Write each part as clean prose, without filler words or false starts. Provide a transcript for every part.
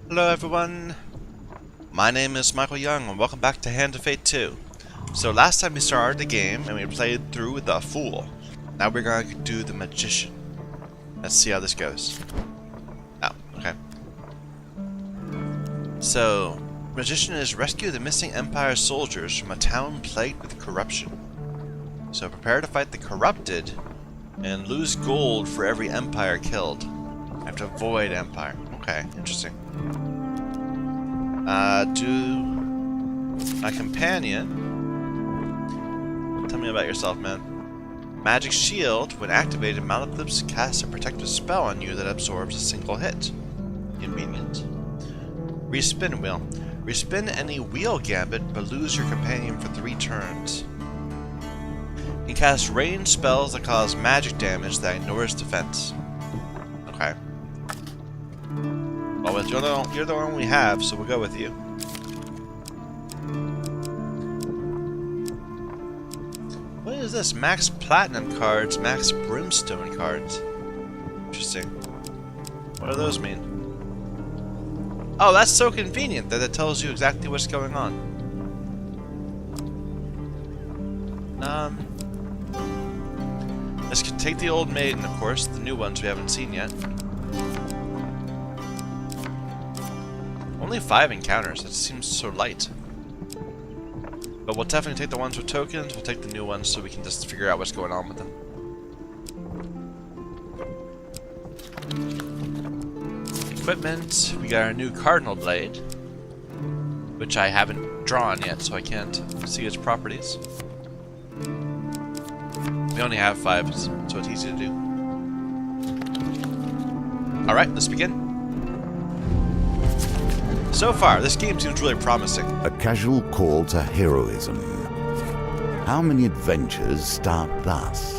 Hello everyone, my name is Michael Young and welcome back to Hand of Fate 2. So last time we started the game and we played through the Fool. Now we're going to do the Magician. Let's see how this goes. Oh, okay. So, Magician is rescue the missing Empire soldiers from a town plagued with corruption. So prepare to fight the corrupted and lose gold for every Empire killed. I have to avoid Empire. Okay, interesting. Do my companion. Tell me about yourself, man. Magic Shield, when activated, Malaclypse casts a protective spell on you that absorbs a single hit. Convenient. Respin Wheel. Respin any wheel gambit, but lose your companion for 3 turns. You can cast ranged spells that cause magic damage that ignores defense. Okay. Well, you're the one we have, so we'll go with you. What is this? Max Platinum cards, Max Brimstone cards. Interesting. What do those mean? Oh, that's so convenient that it tells you exactly what's going on. Let's take the Old Maiden, of course, the new ones we haven't seen yet. Only 5 encounters, that seems so light. But we'll definitely take the ones with tokens, we'll take the new ones so we can just figure out what's going on with them. Equipment, we got our new Cardinal Blade, which I haven't drawn yet, so I can't see its properties. We only have 5, so it's easy to do. Alright, let's begin. So far, this game seems really promising. A casual call to heroism. How many adventures start thus?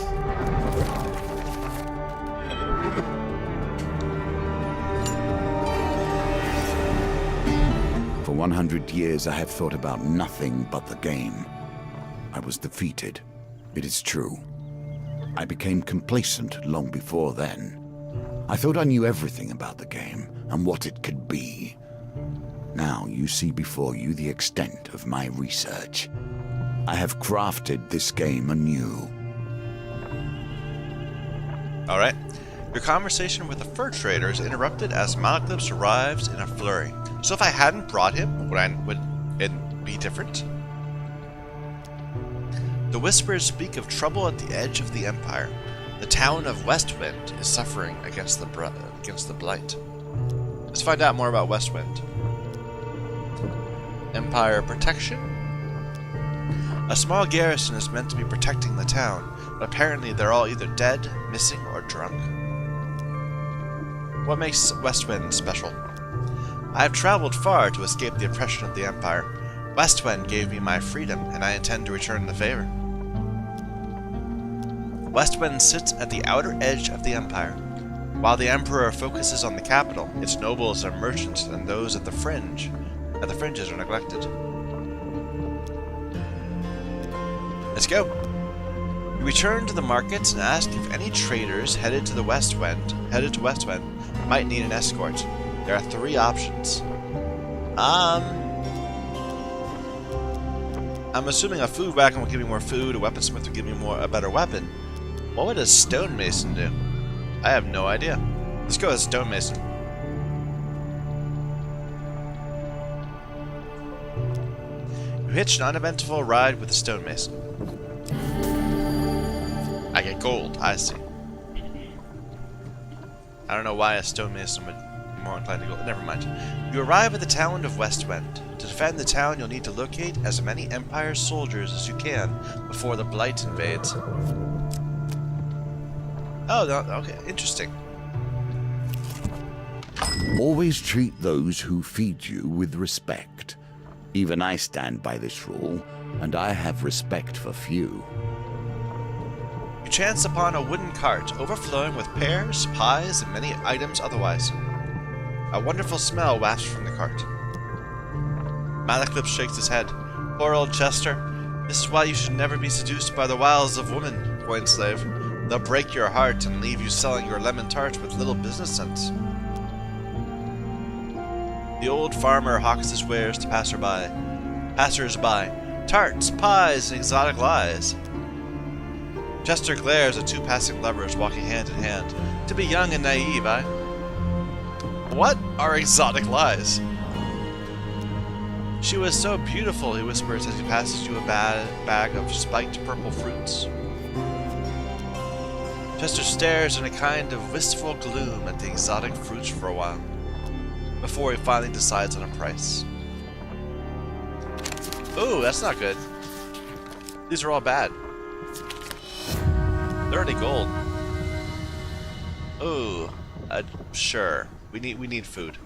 For 100 years I have thought about nothing but the game. I was defeated. It is true. I became complacent long before then. I thought I knew everything about the game and what it could be. Now you see before you the extent of my research. I have crafted this game anew. Alright. Your conversation with the fur trader is interrupted as Malaclypse arrives in a flurry. So if I hadn't brought him, would it be different? The whispers speak of trouble at the edge of the Empire. The town of Westwind is suffering against the Blight. Let's find out more about Westwind. Empire protection. A small garrison is meant to be protecting the town, but apparently they're all either dead, missing, or drunk. What makes Westwind special? I have traveled far to escape the oppression of the Empire. Westwind gave me my freedom, and I intend to return the favor. Westwind sits at the outer edge of the Empire. While the Emperor focuses on the capital, its nobles are merchants, and those at the fringes are neglected. Let's go. We return to the markets and ask if any traders headed to Westwind might need an escort. There are 3 options. I'm assuming a food wagon will give me more food, a weaponsmith will give me a better weapon. What would a stonemason do? I have no idea. Let's go as stonemason. You hitch an uneventful ride with a stonemason. I get gold, I see. I don't know why a stonemason would be more inclined to go. Never mind. You arrive at the town of Westwind. To defend the town, you'll need to locate as many Empire soldiers as you can before the Blight invades. Oh, no, okay, interesting. Always treat those who feed you with respect. Even I stand by this rule, and I have respect for few. You chance upon a wooden cart overflowing with pears, pies, and many items otherwise. A wonderful smell wafts from the cart. Malaclypse shakes his head. Poor old Chester. This is why you should never be seduced by the wiles of women, coin slave. They'll break your heart and leave you selling your lemon tarts with little business sense. The old farmer hawks his wares to passers-by. Tarts, pies, and exotic lies. Chester glares at two passing lovers walking hand in hand. To be young and naive, eh? What are exotic lies? She was so beautiful, he whispers as he passes you a bag of spiked purple fruits. Chester stares in a kind of wistful gloom at the exotic fruits for a while, before he finally decides on a price. Ooh, that's not good. These are all bad. 30 gold. Ooh, sure. We need food.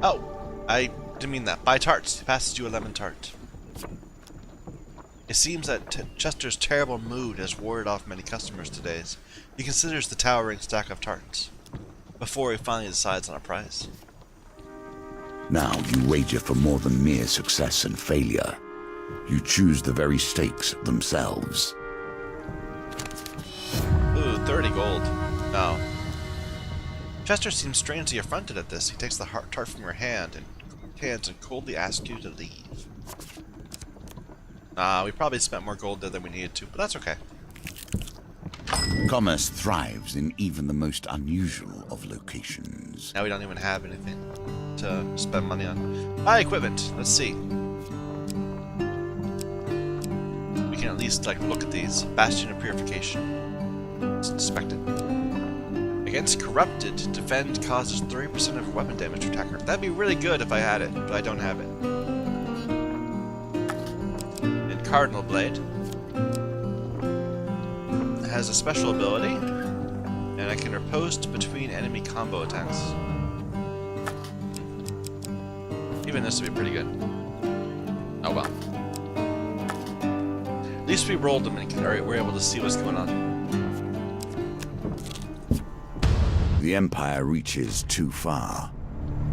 Oh, I didn't mean that. Buy tarts. He passes you a lemon tart. It seems that Chester's terrible mood has warded off many customers today. He considers the towering stack of tarts before he finally decides on a price. Now you wager for more than mere success and failure. You choose the very stakes themselves. Ooh, 30 gold. No. Chester seems strangely affronted at this. He takes the tart from your hand and coldly asks you to leave. We probably spent more gold there than we needed to, but that's okay. Commerce thrives in even the most unusual of locations. Now we don't even have anything to spend money on. Buy equipment. Let's see. We can at least look at these. Bastion of Purification. It's inspected. Against corrupted, defend causes 30% of weapon damage to attacker. That'd be really good if I had it, but I don't have it. And Cardinal Blade has a special ability, and I can riposte between enemy combo attacks. Even this would be pretty good. Oh well. At least we rolled them and we're able to see what's going on. The Empire reaches too far.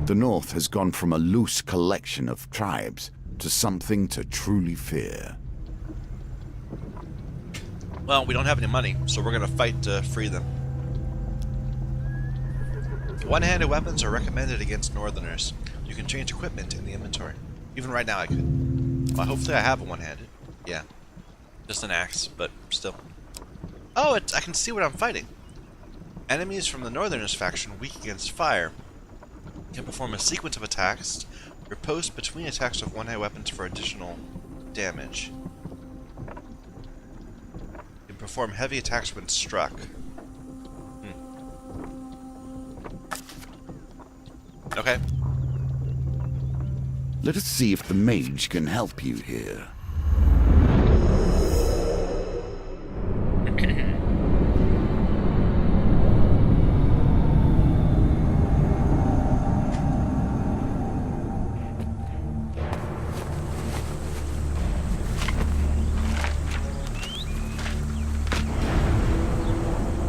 The North has gone from a loose collection of tribes to something to truly fear. Well, we don't have any money, so we're gonna fight to free them. One-handed weapons are recommended against Northerners. You can change equipment in the inventory. Even right now I could. Well, hopefully I have a one-handed. Yeah. Just an axe, but still. Oh, I can see what I'm fighting. Enemies from the Northerners faction weak against fire can perform a sequence of attacks, riposte between attacks with one-handed weapons for additional damage. Can perform heavy attacks when struck. Okay. Let us see if the mage can help you here.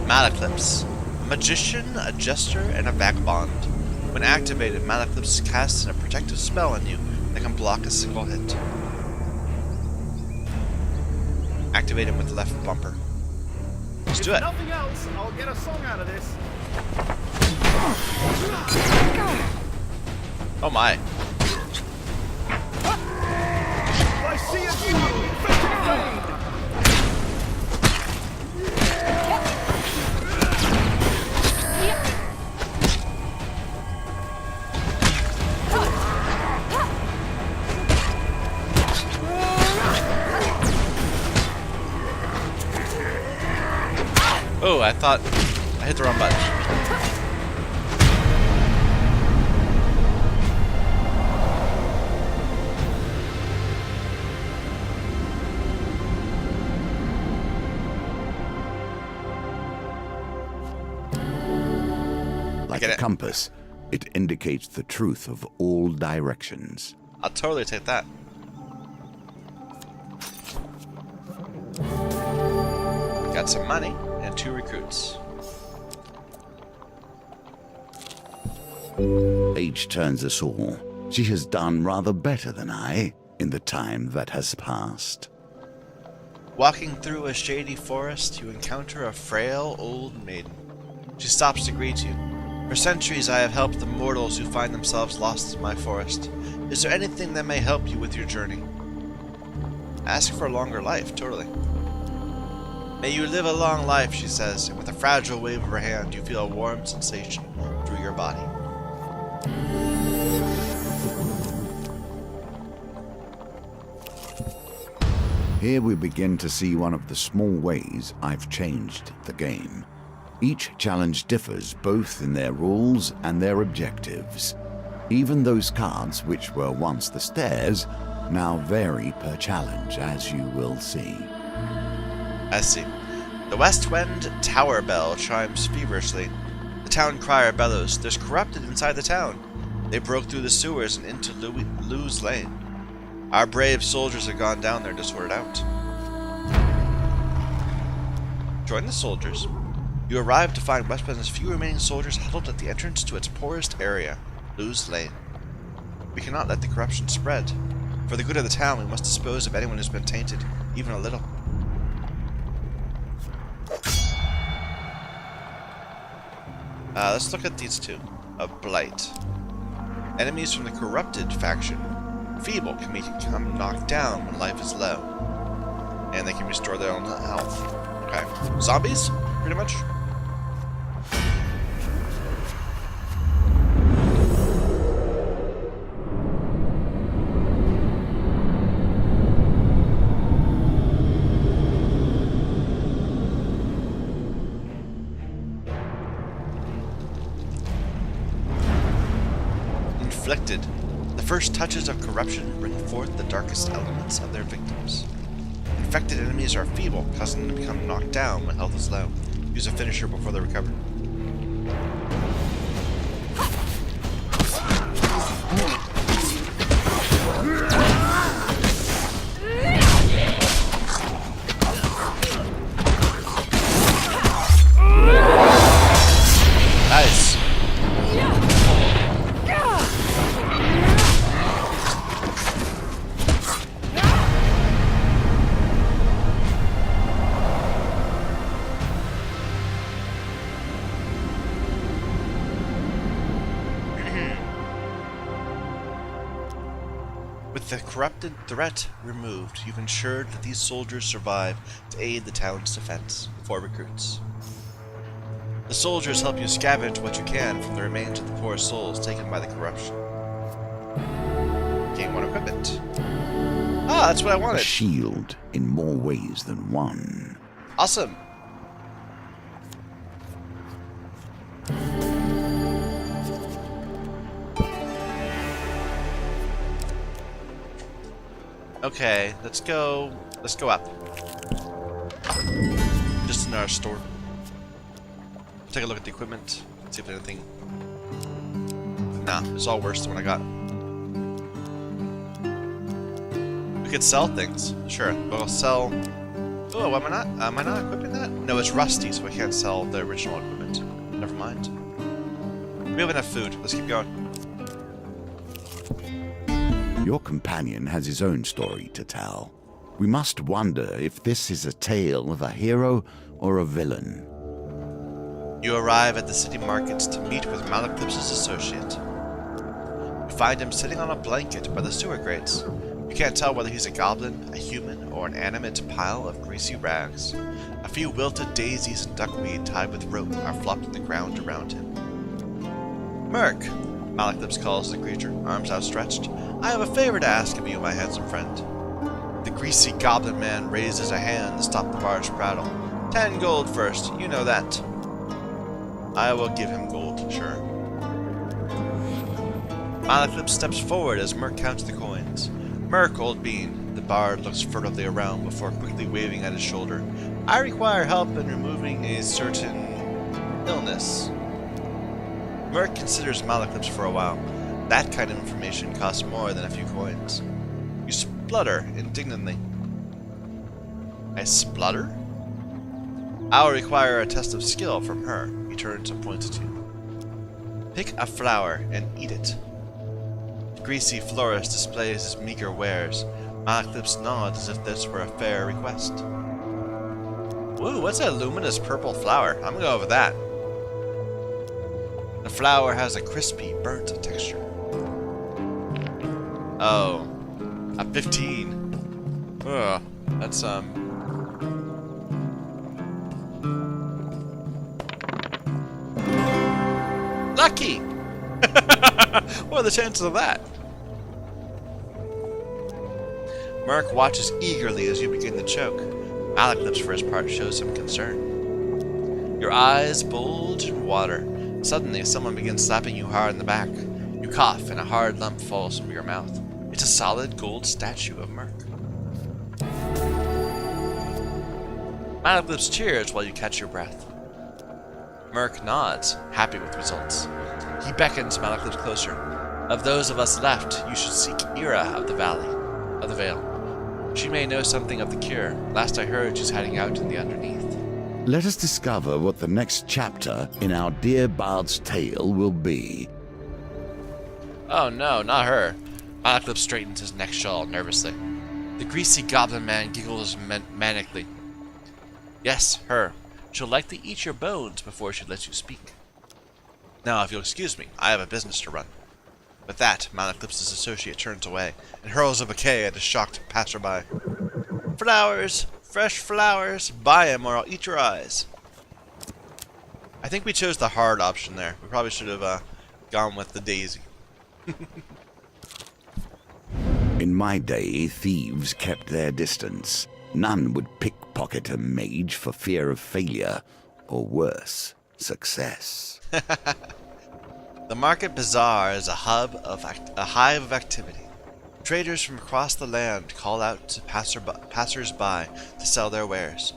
Malaclips. A magician, a jester, and a vagabond. When activated, Malaclips casts a protective spell on you that can block a single hit. Activate him with the left bumper. Let's do it. If nothing else, I'll get a song out of this. Oh my. I see a new infected flame. Oh, I thought I hit the wrong button. Like a compass, it indicates the truth of all directions. I'll totally take that. Got some money and 2 recruits. Age turns us all. She has done rather better than I in the time that has passed. Walking through a shady forest, you encounter a frail old maiden. She stops to greet you. For centuries I have helped the mortals who find themselves lost in my forest. Is there anything that may help you with your journey? Ask for a longer life, totally. May you live a long life, she says, and with a fragile wave of her hand, you feel a warm sensation through your body. Here we begin to see one of the small ways I've changed the game. Each challenge differs both in their rules and their objectives. Even those cards which were once the stairs now vary per challenge, as you will see. I see. The West Wind Tower Bell chimes feverishly. The town crier bellows, "There's corrupted inside the town. They broke through the sewers and into Lou's Lane. Our brave soldiers have gone down there to sort it out." Join the soldiers. You arrive to find West Bend's few remaining soldiers huddled at the entrance to its poorest area, Lou's Lane. We cannot let the corruption spread. For the good of the town, we must dispose of anyone who's been tainted, even a little. Let's look at these two. A Blight. Enemies from the corrupted faction. Feeble can become knocked down when life is low. And they can restore their own health. Okay. Zombies, pretty much. Inflicted. The first touches of corruption bring forth the darkest elements of their victims. Infected enemies are feeble, causing them to become knocked down when health is low. Use a finisher before they recover. Nice. With the corrupted threat removed, you've ensured that these soldiers survive to aid the town's defense for recruits. The soldiers help you scavenge what you can from the remains of the poor souls taken by the corruption. Gain 1 equipment. Ah, that's what I wanted. A shield in more ways than one. Awesome. Okay, let's go up. Just in our store. Take a look at the equipment, see if there's anything. Nah, it's all worse than what I got. We could sell things, sure. But I'll sell. Oh, am I not equipping that? No, it's rusty, so I can't sell the original equipment. Never mind. We have enough food. Let's keep going. Your companion has his own story to tell. We must wonder if this is a tale of a hero or a villain. You arrive at the city markets to meet with Malaclipse's associate. You find him sitting on a blanket by the sewer grates. You can't tell whether he's a goblin, a human, or an animate pile of greasy rags. A few wilted daisies and duckweed tied with rope are flopped on the ground around him. Merc, Malaclips calls the creature, arms outstretched. I have a favor to ask of you, my handsome friend. The greasy goblin man raises a hand to stop the bar's prattle. 10 gold first, you know that. I will give him gold, sure. Malaclips steps forward as Merc counts the coins. Merc, old bean. The bard looks furtively around before quickly waving at his shoulder. I require help in removing a certain illness. Merc considers Malaclips for a while. That kind of information costs more than a few coins. You splutter indignantly. I splutter? I'll require a test of skill from her. He turns and points at you. Pick a flower and eat it. The greasy florist displays his meager wares. Malaklips nods as if this were a fair request. Ooh, what's that luminous purple flower? I'm gonna go with that. The flower has a crispy, burnt texture. Oh. A 15. Ugh. That's, lucky! What are the chances of that? Merc watches eagerly as you begin to choke. Malaklips, for his part, shows some concern. Your eyes bulge in water. Suddenly, someone begins slapping you hard in the back. You cough, and a hard lump falls from your mouth. It's a solid gold statue of Merc. Malaklips cheers while you catch your breath. Merc nods, happy with results. He beckons Malaklips closer. Of those of us left, you should seek Ira of the Vale. She may know something of the cure. Last I heard, she's hiding out in the underneath. Let us discover what the next chapter in our dear bard's tale will be. Oh no, not her. Malaklips straightens his neck shawl nervously. The greasy goblin man giggles manically. Yes, her. She'll likely eat your bones before she lets you speak. Now, if you'll excuse me, I have a business to run. With that, Malaklips' associate turns away and hurls a bouquet at a shocked passerby. Flowers! Fresh flowers! Buy 'em or I'll eat your eyes. I think we chose the hard option there. We probably should have gone with the daisy. In my day, thieves kept their distance. None would pickpocket a mage for fear of failure, or worse, success. The Market Bazaar is a hive of activity. Traders from across the land call out to passers-by to sell their wares.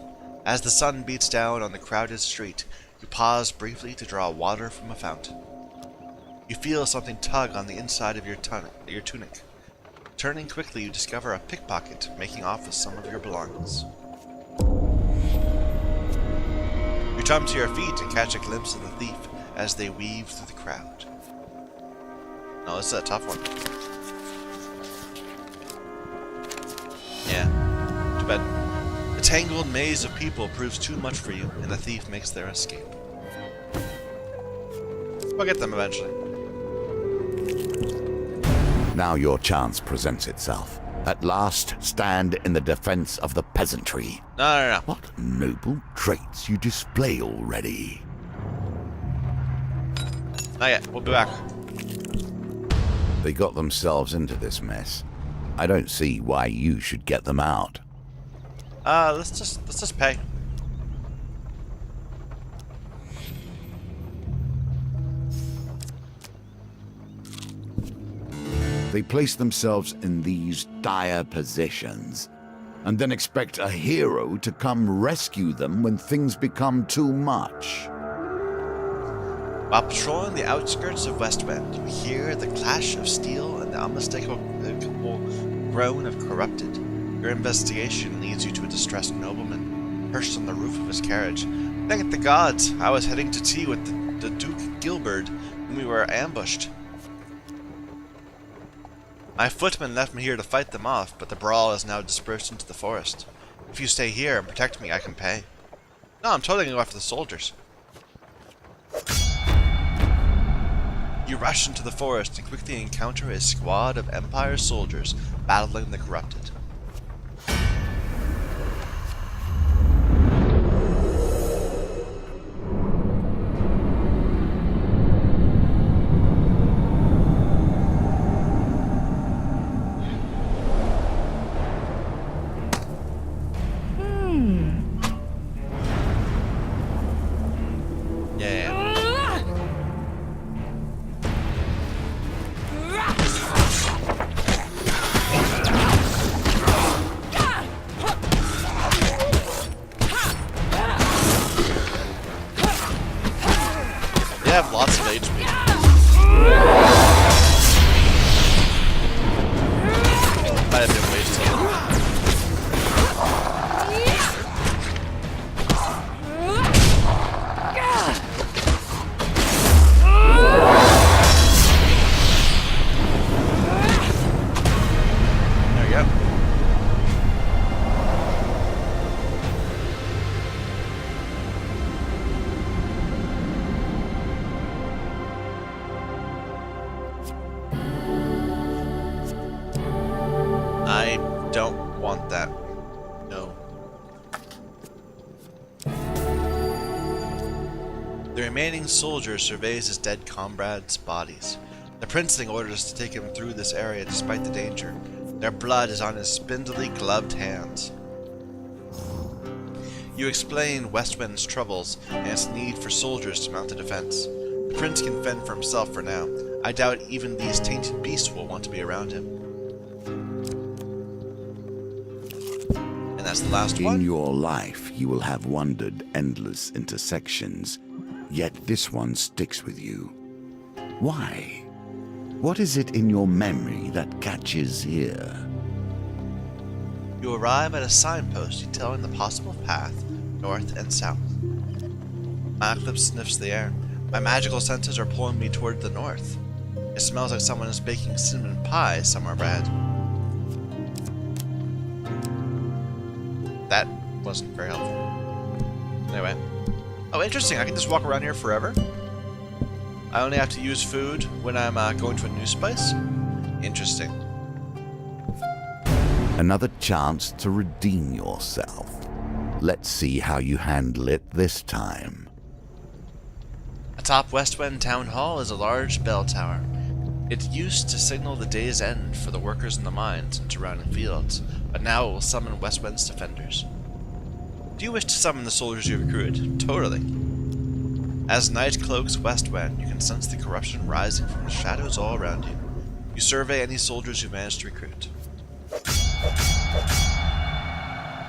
As the sun beats down on the crowded street, you pause briefly to draw water from a fountain. You feel something tug on the inside of your tunic. Turning quickly, you discover a pickpocket making off with some of your belongings. You jump to your feet and catch a glimpse of the thief as they weave through the crowd. No, this is a tough one. Yeah, too bad. The tangled maze of people proves too much for you, and the thief makes their escape. We'll get them eventually. Now your chance presents itself. At last, stand in the defense of the peasantry. No. What noble traits you display already. Not yet. We'll be back. They got themselves into this mess. I don't see why you should get them out. Let's just pay. They place themselves in these dire positions, and then expect a hero to come rescue them when things become too much. While patrolling the outskirts of Westbend, you hear the clash of steel and the unmistakable groan of corrupted. Your investigation leads you to a distressed nobleman, perched on the roof of his carriage. Thank the gods, I was heading to tea with the Duke Gilbert when we were ambushed. My footman left me here to fight them off, but the brawl is now dispersed into the forest. If you stay here and protect me, I can pay. No, I'm totally going to go after the soldiers. You rush into the forest and quickly encounter a squad of Empire soldiers battling the corrupted. want that. No. The remaining soldier surveys his dead comrades' bodies. The princeling orders us to take him through this area despite the danger. Their blood is on his spindly, gloved hands. You explain Westwind's troubles and its need for soldiers to mount a defense. The prince can fend for himself for now. I doubt even these tainted beasts will want to be around him. And that's the last one. In your life, you will have wandered endless intersections, yet this one sticks with you. Why? What is it in your memory that catches here? You arrive at a signpost detailing the possible path north and south. My eclipse sniffs the air. My magical senses are pulling me toward the north. It smells like someone is baking cinnamon pie somewhere ahead. That wasn't very helpful. Anyway. Oh, interesting. I can just walk around here forever. I only have to use food when I'm going to a new place. Interesting. Another chance to redeem yourself. Let's see how you handle it this time. Atop Westwind Town Hall is a large bell tower. It used to signal the day's end for the workers in the mines and surrounding fields, but now it will summon Westwind's defenders. Do you wish to summon the soldiers you have recruited? Totally. As night cloaks Westwind, you can sense the corruption rising from the shadows all around you. You survey any soldiers you managed to recruit.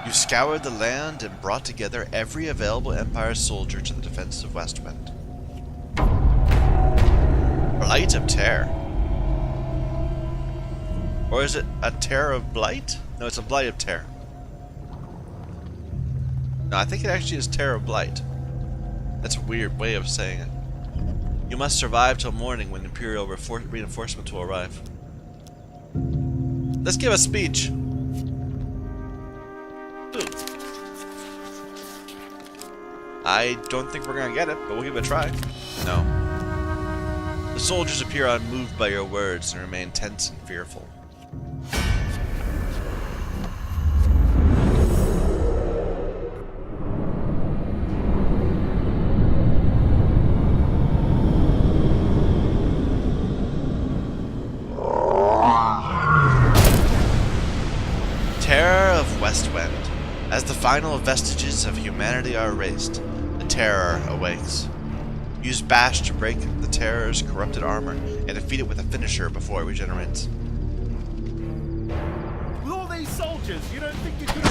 You scoured the land and brought together every available Empire soldier to the defense of Westwind. Blight of Terror. Or is it a Terror of Blight? No, it's a Blight of Terror. No, I think it actually is Terror of Blight. That's a weird way of saying it. You must survive till morning when Imperial reinforcements will arrive. Let's give a speech. Ooh. I don't think we're gonna get it, but we'll give it a try. No. The soldiers appear unmoved by your words and remain tense and fearful. Terror of Westwind. As the final vestiges of humanity are erased, the Terror awakes. Use Bash to break the Terror's corrupted armor and defeat it with a finisher before it regenerates. With all these soldiers, you don't think you could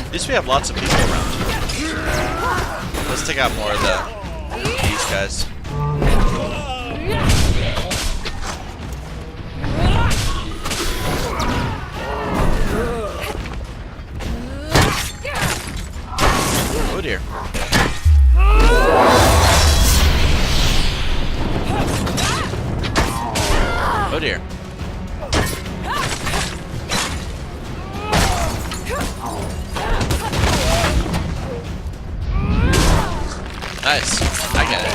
At least we have lots of people around. Let's take out more of these guys. Oh dear. Oh dear. Nice. I get it.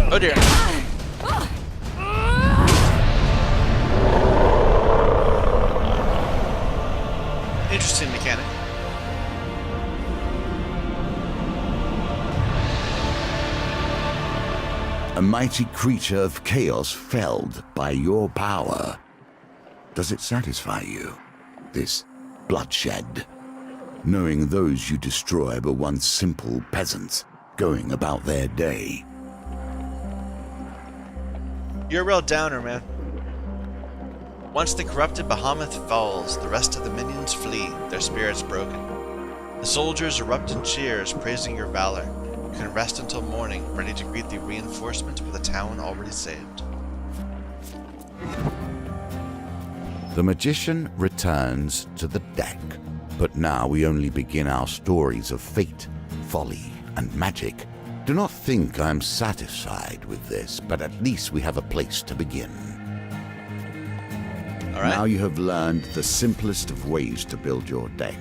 Oh dear. Interesting mechanic. A mighty creature of chaos felled by your power. Does it satisfy you, this bloodshed? Knowing those you destroy were once simple peasants going about their day. You're a real downer, man. Once the corrupted behemoth falls, the rest of the minions flee, their spirits broken. The soldiers erupt in cheers, praising your valor. can rest until morning, ready to greet the reinforcements with a town already saved. The magician returns to the deck, but now we only begin our stories of fate, folly, and magic. Do not think I am satisfied with this, but at least we have a place to begin. All right. Now you have learned the simplest of ways to build your deck.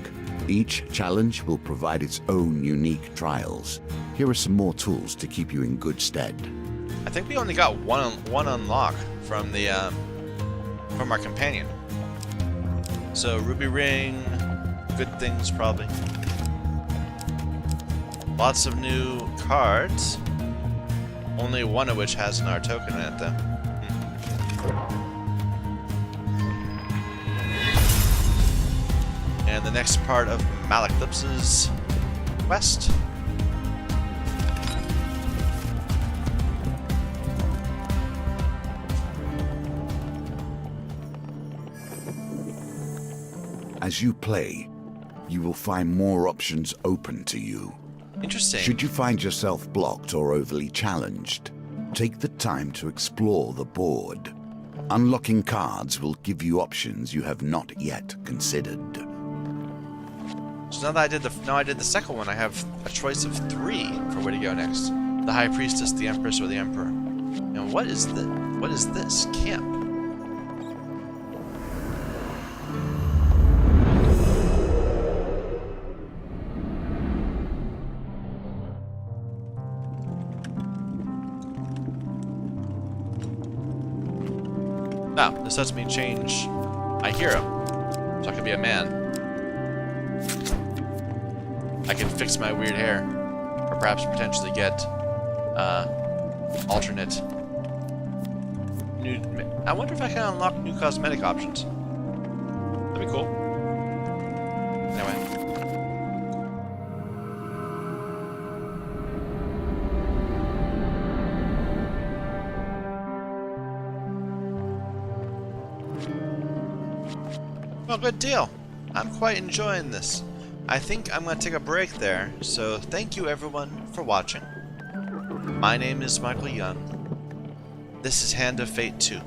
Each challenge will provide its own unique trials. Here are some more tools to keep you in good stead. I think we only got one unlock from the from our companion. So ruby ring, good things probably. Lots of new cards. Only one of which has an R token in it though. And the next part of Malaclipse's quest. As you play, you will find more options open to you. Interesting. Should you find yourself blocked or overly challenged, take the time to explore the board. Unlocking cards will give you options you have not yet considered. So now that I did the second one, I have a choice of 3 for where to go next. The High Priestess, the Empress, or the Emperor. And what is this? Camp. Now, this lets me change my hero, so I can be a man. I can fix my weird hair, or perhaps potentially get alternate new. I wonder if I can unlock new cosmetic options. That'd be cool. Anyway. Well, good deal. I'm quite enjoying this. I think I'm going to take a break there, so thank you everyone for watching. My name is Michael Young. This is Hand of Fate 2.